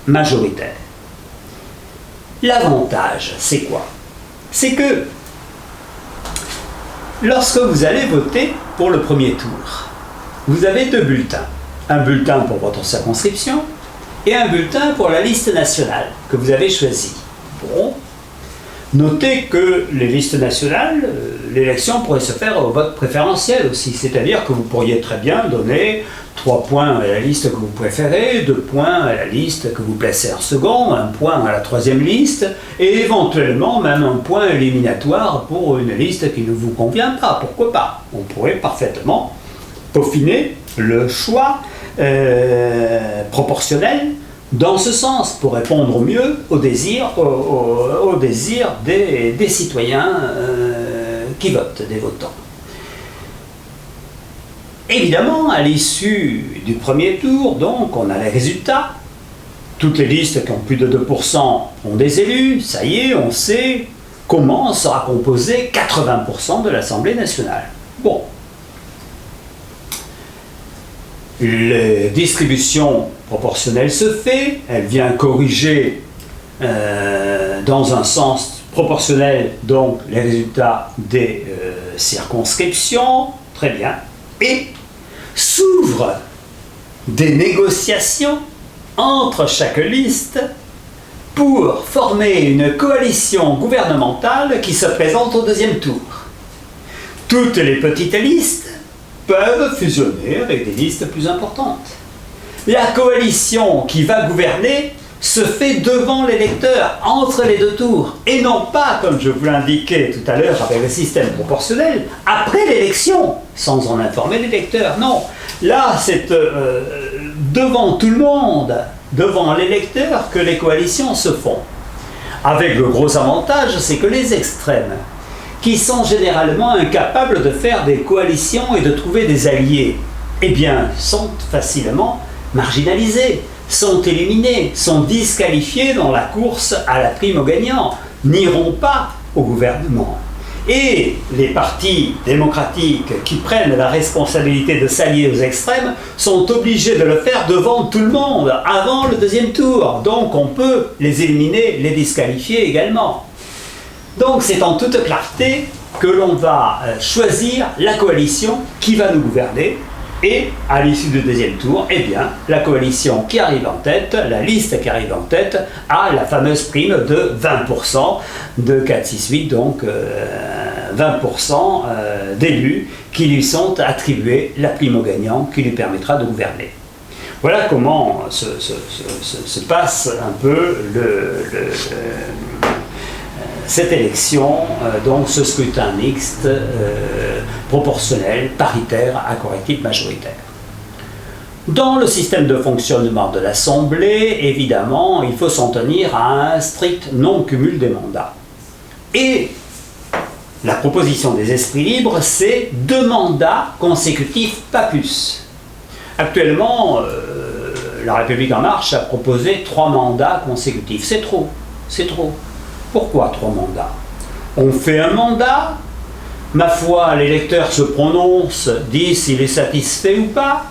majoritaire. L'avantage, c'est quoi? C'est que lorsque vous allez voter pour le premier tour, vous avez deux bulletins. Un bulletin pour votre circonscription et un bulletin pour la liste nationale que vous avez choisie. Bon, notez que les listes nationales, l'élection pourrait se faire au vote préférentiel aussi, c'est-à-dire que vous pourriez très bien donner 3 points à la liste que vous préférez, 2 points à la liste que vous placez en second, 1 point à la troisième liste, et éventuellement même 1 point éliminatoire pour une liste qui ne vous convient pas. Pourquoi pas? On pourrait parfaitement peaufiner le choix proportionnel dans ce sens, pour répondre au mieux aux désirs des citoyens qui votent, des votants. Évidemment, à l'issue du premier tour, donc, on a les résultats. Toutes les listes qui ont plus de 2% ont des élus. Ça y est, on sait comment sera composé 80% de l'Assemblée nationale. Bon. La distribution proportionnelle se fait, elle vient corriger dans un sens proportionnel donc les résultats des circonscriptions, très bien, et s'ouvrent des négociations entre chaque liste pour former une coalition gouvernementale qui se présente au deuxième tour. Toutes les petites listes peuvent fusionner avec des listes plus importantes. La coalition qui va gouverner se fait devant l'électeur, entre les deux tours, et non pas, comme je vous l'indiquais tout à l'heure avec le système proportionnel, après l'élection, sans en informer l'électeur. Non, là c'est devant tout le monde, devant l'électeur, que les coalitions se font. Avec le gros avantage, c'est que les extrêmes, qui sont généralement incapables de faire des coalitions et de trouver des alliés, eh bien, sont facilement marginalisés, sont éliminés, sont disqualifiés dans la course à la prime aux gagnants, n'iront pas au gouvernement. Et les partis démocratiques qui prennent la responsabilité de s'allier aux extrêmes sont obligés de le faire devant tout le monde, avant le deuxième tour. Donc on peut les éliminer, les disqualifier également. Donc c'est en toute clarté que l'on va choisir la coalition qui va nous gouverner, et à l'issue du deuxième tour, eh bien, la coalition qui arrive en tête, la liste qui arrive en tête, a la fameuse prime de 20%, de 4, 6, 8, donc 20% d'élus qui lui sont attribués la prime au gagnant qui lui permettra de gouverner. Voilà comment se passe un peu cette élection, donc ce scrutin mixte, proportionnel, paritaire, à correctif majoritaire. Dans le système de fonctionnement de l'Assemblée, évidemment, il faut s'en tenir à un strict non-cumul des mandats. Et la proposition des esprits libres, c'est 2 mandats consécutifs, pas plus. Actuellement, La République En Marche a proposé 3 mandats consécutifs. C'est trop, c'est trop. Pourquoi 3 mandats? On fait un mandat, ma foi, l'électeur se prononce, dit s'il est satisfait ou pas,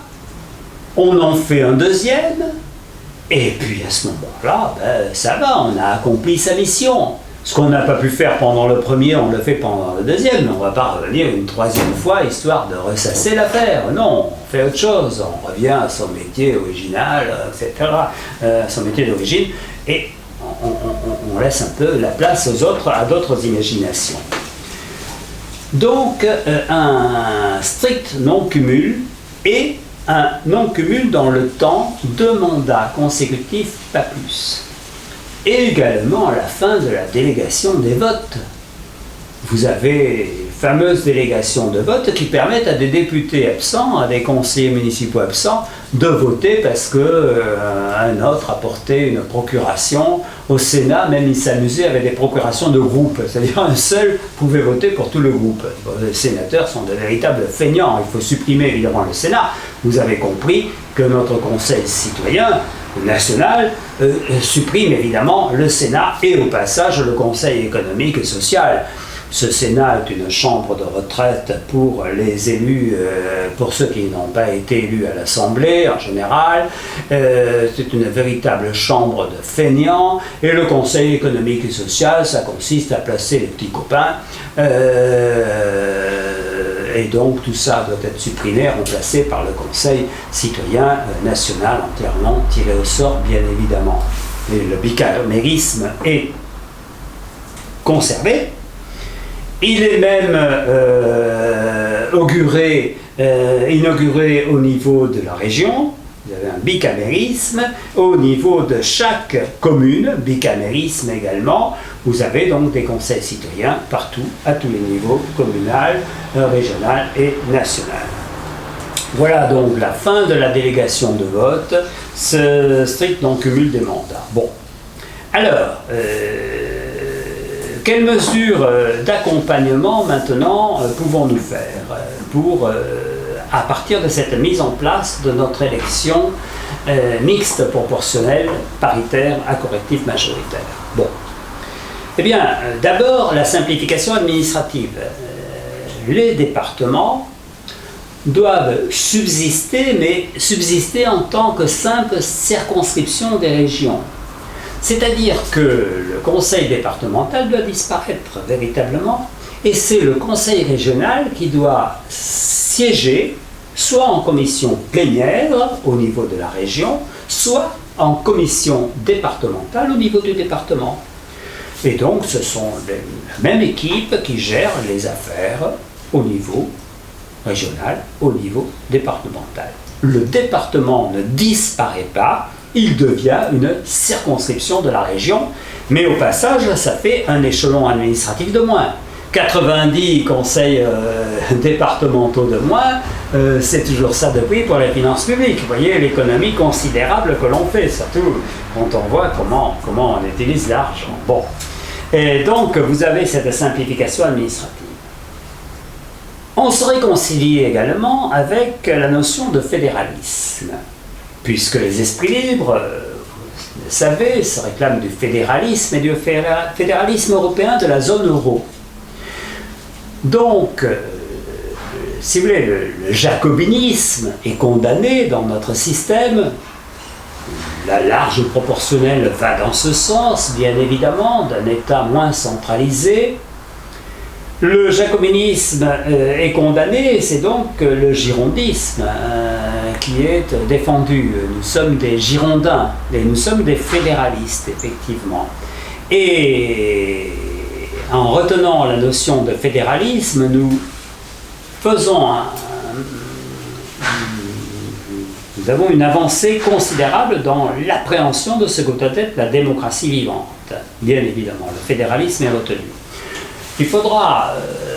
on en fait un deuxième, et puis à ce moment-là, ça va, on a accompli sa mission. Ce qu'on n'a pas pu faire pendant le premier, on le fait pendant le deuxième, mais on ne va pas revenir une 3e fois, histoire de ressasser l'affaire. Non, on fait autre chose, on revient à son métier original, etc., à son métier d'origine, et on laisse un peu la place à d'autres imaginations. Donc, un strict non-cumul et un non-cumul dans le temps, 2 mandats consécutifs, pas plus. Et également à la fin de la délégation des votes. Vous avez fameuses délégations de vote qui permettent à des députés absents, à des conseillers municipaux absents, de voter parce qu'un autre a porté une procuration. Au Sénat, même ils s'amusaient avec des procurations de groupe, c'est-à-dire un seul pouvait voter pour tout le groupe. Les sénateurs sont de véritables feignants, il faut supprimer évidemment le Sénat. Vous avez compris que notre Conseil citoyen national supprime évidemment le Sénat et au passage le Conseil économique et social. Ce Sénat est une chambre de retraite pour les élus, pour ceux qui n'ont pas été élus à l'Assemblée en général. C'est une véritable chambre de feignants. Et le Conseil économique et social, ça consiste à placer les petits copains. Et donc tout ça doit être supprimé, remplacé par le Conseil citoyen national, entièrement tiré au sort, bien évidemment. Et le bicamérisme est conservé. Il est même inauguré au niveau de la région. Vous avez un bicamérisme au niveau de chaque commune, bicamérisme également. Vous avez donc des conseils citoyens partout, à tous les niveaux, communal, régional et national. Voilà donc la fin de la délégation de vote, ce strict non-cumul des mandats. Bon, alors, quelles mesures d'accompagnement maintenant pouvons-nous faire pour, à partir de cette mise en place de notre élection mixte, proportionnelle, paritaire, à correctif majoritaire? Bon. Eh bien, d'abord, la simplification administrative. Les départements doivent subsister, mais subsister en tant que simple circonscription des régions. C'est-à-dire que le conseil départemental doit disparaître véritablement, et c'est le conseil régional qui doit siéger soit en commission plénière au niveau de la région, soit en commission départementale au niveau du département. Et donc ce sont la même équipe qui gère les affaires au niveau régional, au niveau départemental. Le département ne disparaît pas, il devient une circonscription de la région, mais au passage, ça fait un échelon administratif de moins. 90 conseils départementaux de moins, c'est toujours ça de prix pour les finances publiques. Vous voyez l'économie considérable que l'on fait, surtout quand on voit comment on utilise l'argent. Bon. Et donc, vous avez cette simplification administrative. On se réconcilie également avec la notion de fédéralisme, puisque les esprits libres, vous le savez, se réclament du fédéralisme et du fédéralisme européen de la zone euro. Donc, si vous voulez, le jacobinisme est condamné dans notre système. La large proportionnelle va dans ce sens, bien évidemment, d'un État moins centralisé. Le jacobinisme est condamné, c'est donc le girondisme qui est défendu. Nous sommes des girondins, et nous sommes des fédéralistes, effectivement. Et en retenant la notion de fédéralisme, nous avons une avancée considérable dans l'appréhension de ce que doit être la démocratie vivante. Bien évidemment, le fédéralisme est retenu. Il faudra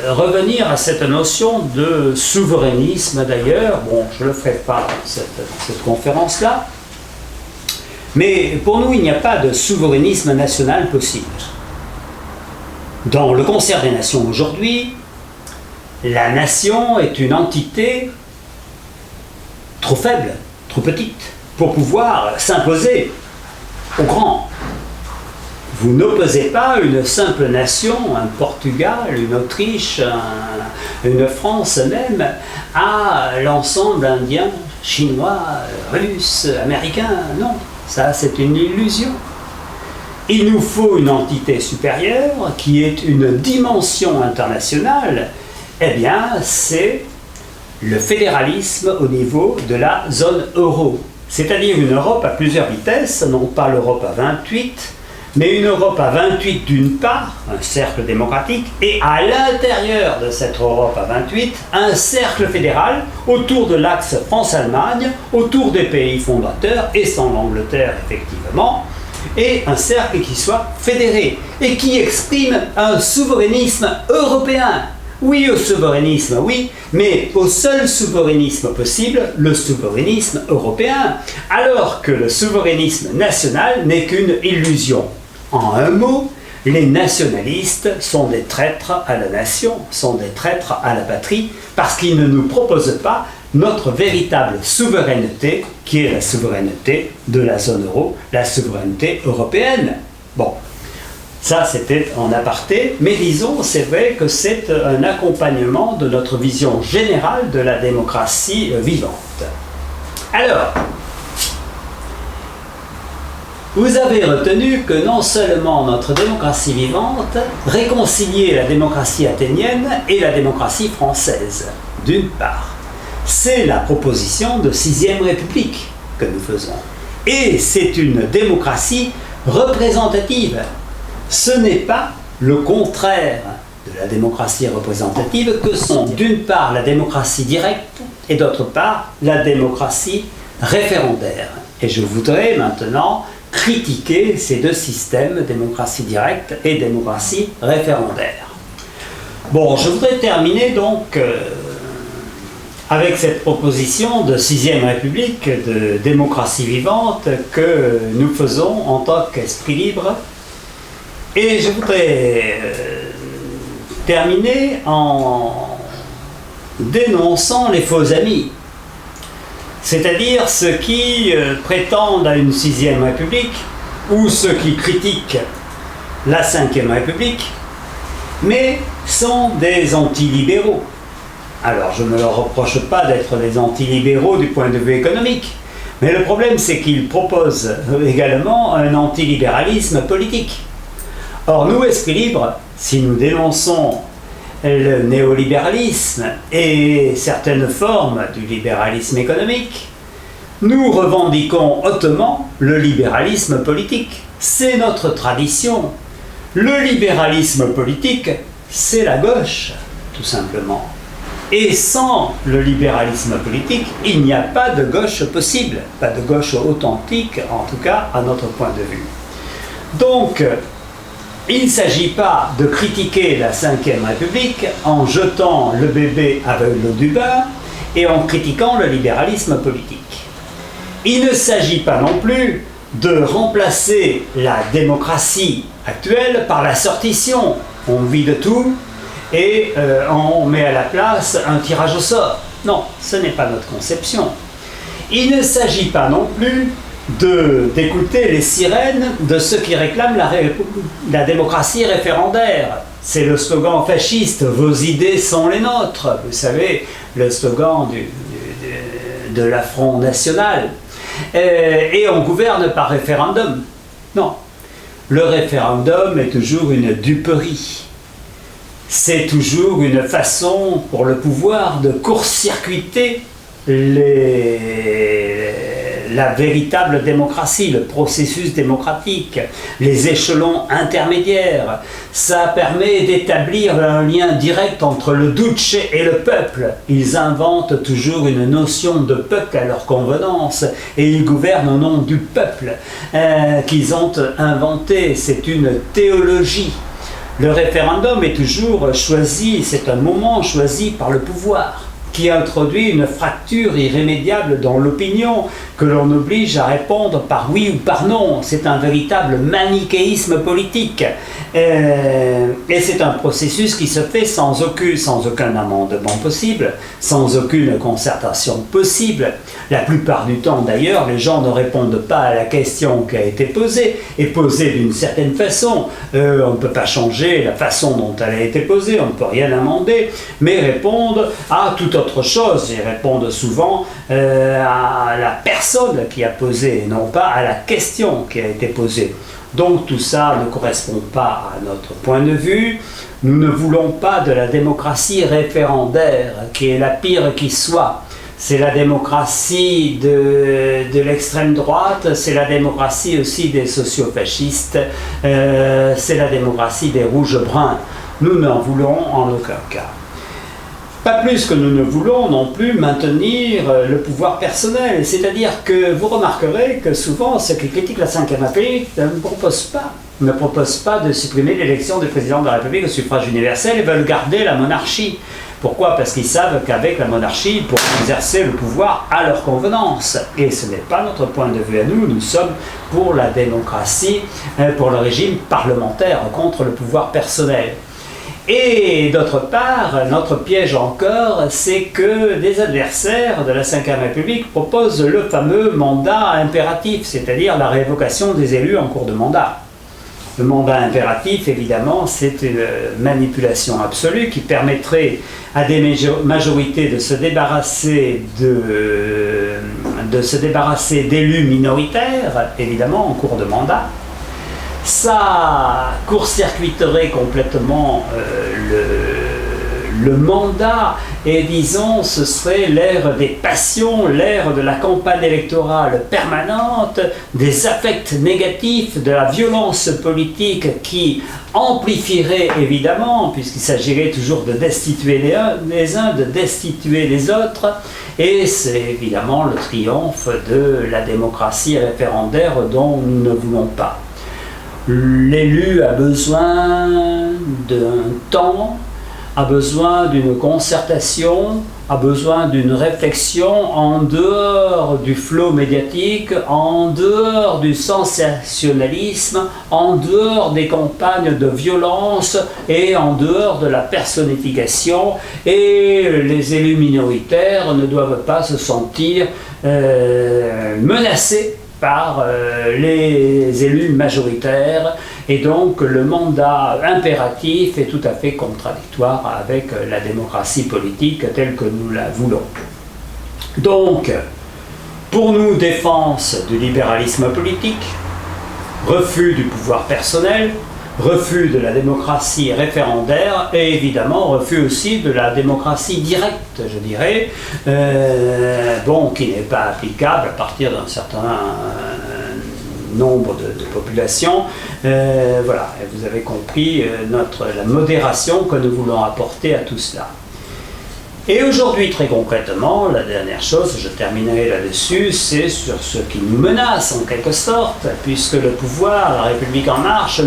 revenir à cette notion de souverainisme d'ailleurs. Bon, je ne le ferai pas dans cette conférence-là. Mais pour nous, il n'y a pas de souverainisme national possible. Dans le concert des nations aujourd'hui, la nation est une entité trop faible, trop petite, pour pouvoir s'imposer aux grands. Vous n'opposez pas une simple nation, un Portugal, une Autriche, une France même, à l'ensemble indien, chinois, russe, américain. Non, ça c'est une illusion. Il nous faut une entité supérieure qui est une dimension internationale. Eh bien, c'est le fédéralisme au niveau de la zone euro. C'est-à-dire une Europe à plusieurs vitesses, non pas l'Europe à 28, mais une Europe à 28 d'une part, un cercle démocratique, et à l'intérieur de cette Europe à 28, un cercle fédéral autour de l'axe France-Allemagne, autour des pays fondateurs, et sans l'Angleterre effectivement, et un cercle qui soit fédéré, et qui exprime un souverainisme européen. Oui au souverainisme, oui, mais au seul souverainisme possible, le souverainisme européen, alors que le souverainisme national n'est qu'une illusion. En un mot, les nationalistes sont des traîtres à la nation, sont des traîtres à la patrie, parce qu'ils ne nous proposent pas notre véritable souveraineté, qui est la souveraineté de la zone euro, la souveraineté européenne. Bon. Ça, c'était en aparté, mais disons, c'est vrai que c'est un accompagnement de notre vision générale de la démocratie vivante. Alors, vous avez retenu que non seulement notre démocratie vivante réconciliait la démocratie athénienne et la démocratie française, d'une part. C'est la proposition de 6e République que nous faisons. Et c'est une démocratie représentative. Ce n'est pas le contraire de la démocratie représentative que sont d'une part la démocratie directe et d'autre part la démocratie référendaire. Et je voudrais maintenant critiquer ces deux systèmes, démocratie directe et démocratie référendaire. Bon, je voudrais terminer donc avec cette proposition de 6e République, de démocratie vivante que nous faisons en tant qu'esprit libre. Et je voudrais terminer en dénonçant les faux amis, c'est-à-dire ceux qui prétendent à une 6e République ou ceux qui critiquent la 5e République, mais sont des antilibéraux. Alors je ne leur reproche pas d'être des antilibéraux du point de vue économique, mais le problème c'est qu'ils proposent également un antilibéralisme politique. Or nous, Esprit Libre, si nous dénonçons le néolibéralisme et certaines formes du libéralisme économique, nous revendiquons hautement le libéralisme politique. C'est notre tradition. Le libéralisme politique, c'est la gauche, tout simplement. Et sans le libéralisme politique, il n'y a pas de gauche possible, pas de gauche authentique, en tout cas à notre point de vue. Donc, il ne s'agit pas de critiquer la 5e République en jetant le bébé avec l'eau du bain et en critiquant le libéralisme politique. Il ne s'agit pas non plus de remplacer la démocratie actuelle par la sortition. On vit de tout et on met à la place un tirage au sort. Non, ce n'est pas notre conception. Il ne s'agit pas non plus d'écouter les sirènes de ceux qui réclament la démocratie référendaire. C'est le slogan fasciste « Vos idées sont les nôtres ». Vous savez, le slogan de la Front National. Et on gouverne par référendum. Non. Le référendum est toujours une duperie. C'est toujours une façon pour le pouvoir de court-circuiter la véritable démocratie, le processus démocratique, les échelons intermédiaires. Ça permet d'établir un lien direct entre le duce et le peuple. Ils inventent toujours une notion de peuple à leur convenance et ils gouvernent au nom du peuple qu'ils ont inventé. C'est une théologie. Le référendum est toujours choisi, c'est un moment choisi par le pouvoir, qui introduit une fracture irrémédiable dans l'opinion que l'on oblige à répondre par oui ou par non. C'est un véritable manichéisme politique. Et c'est un processus qui se fait sans aucun amendement possible, sans aucune concertation possible. La plupart du temps d'ailleurs, les gens ne répondent pas à la question qui a été posée, et posée d'une certaine façon. On ne peut pas changer la façon dont elle a été posée, on ne peut rien amender, mais répondre à toute autre chose. Ils répondent souvent à la personne qui a posé, et non pas à la question qui a été posée. Donc tout ça ne correspond pas à notre point de vue. Nous ne voulons pas de la démocratie référendaire, qui est la pire qui soit. C'est la démocratie de l'extrême droite, c'est la démocratie aussi des sociofascistes, c'est la démocratie des rouges-bruns. Nous n'en voulons en aucun cas. Pas plus que nous ne voulons non plus maintenir le pouvoir personnel. C'est-à-dire que vous remarquerez que souvent ceux qui critiquent la 5e République ne proposent pas de supprimer l'élection du président de la République au suffrage universel et veulent garder la monarchie. Pourquoi? Parce qu'ils savent qu'avec la monarchie, ils pourront exercer le pouvoir à leur convenance. Et ce n'est pas notre point de vue à nous. Nous sommes pour la démocratie, pour le régime parlementaire, contre le pouvoir personnel. Et d'autre part, notre piège encore, c'est que des adversaires de la 5e République proposent le fameux mandat impératif, c'est-à-dire la révocation des élus en cours de mandat. Le mandat impératif, évidemment, c'est une manipulation absolue qui permettrait à des majorités de se débarrasser d'élus minoritaires, évidemment, en cours de mandat. Ça court-circuiterait complètement le mandat et disons ce serait l'ère des passions, l'ère de la campagne électorale permanente, des affects négatifs, de la violence politique qui amplifierait évidemment, puisqu'il s'agirait toujours de destituer les uns, de destituer les autres, et c'est évidemment le triomphe de la démocratie référendaire dont nous ne voulons pas. L'élu a besoin d'un temps, a besoin d'une concertation, a besoin d'une réflexion en dehors du flot médiatique, en dehors du sensationnalisme, en dehors des campagnes de violence et en dehors de la personnification. Et les élus minoritaires ne doivent pas se sentir menacés par les élus majoritaires, et donc le mandat impératif est tout à fait contradictoire avec la démocratie politique telle que nous la voulons. Donc, pour nous, défense du libéralisme politique, refus du pouvoir personnel, refus de la démocratie référendaire et évidemment refus aussi de la démocratie directe, je dirais, qui n'est pas applicable à partir d'un certain nombre de populations. Voilà, et vous avez compris la modération que nous voulons apporter à tout cela. Et aujourd'hui, très concrètement, la dernière chose, je terminerai là-dessus, c'est sur ce qui nous menace en quelque sorte, puisque le pouvoir, la République en marche,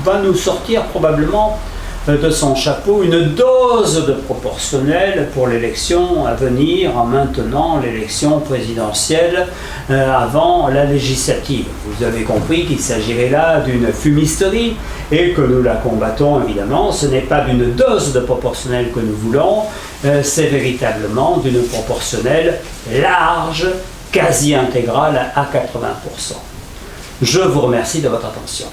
va nous sortir probablement de son chapeau une dose de proportionnel pour l'élection à venir, en maintenant l'élection présidentielle avant la législative. Vous avez compris qu'il s'agirait là d'une fumisterie et que nous la combattons évidemment. Ce n'est pas d'une dose de proportionnel que nous voulons, c'est véritablement d'une proportionnelle large, quasi intégrale à 80%. Je vous remercie de votre attention.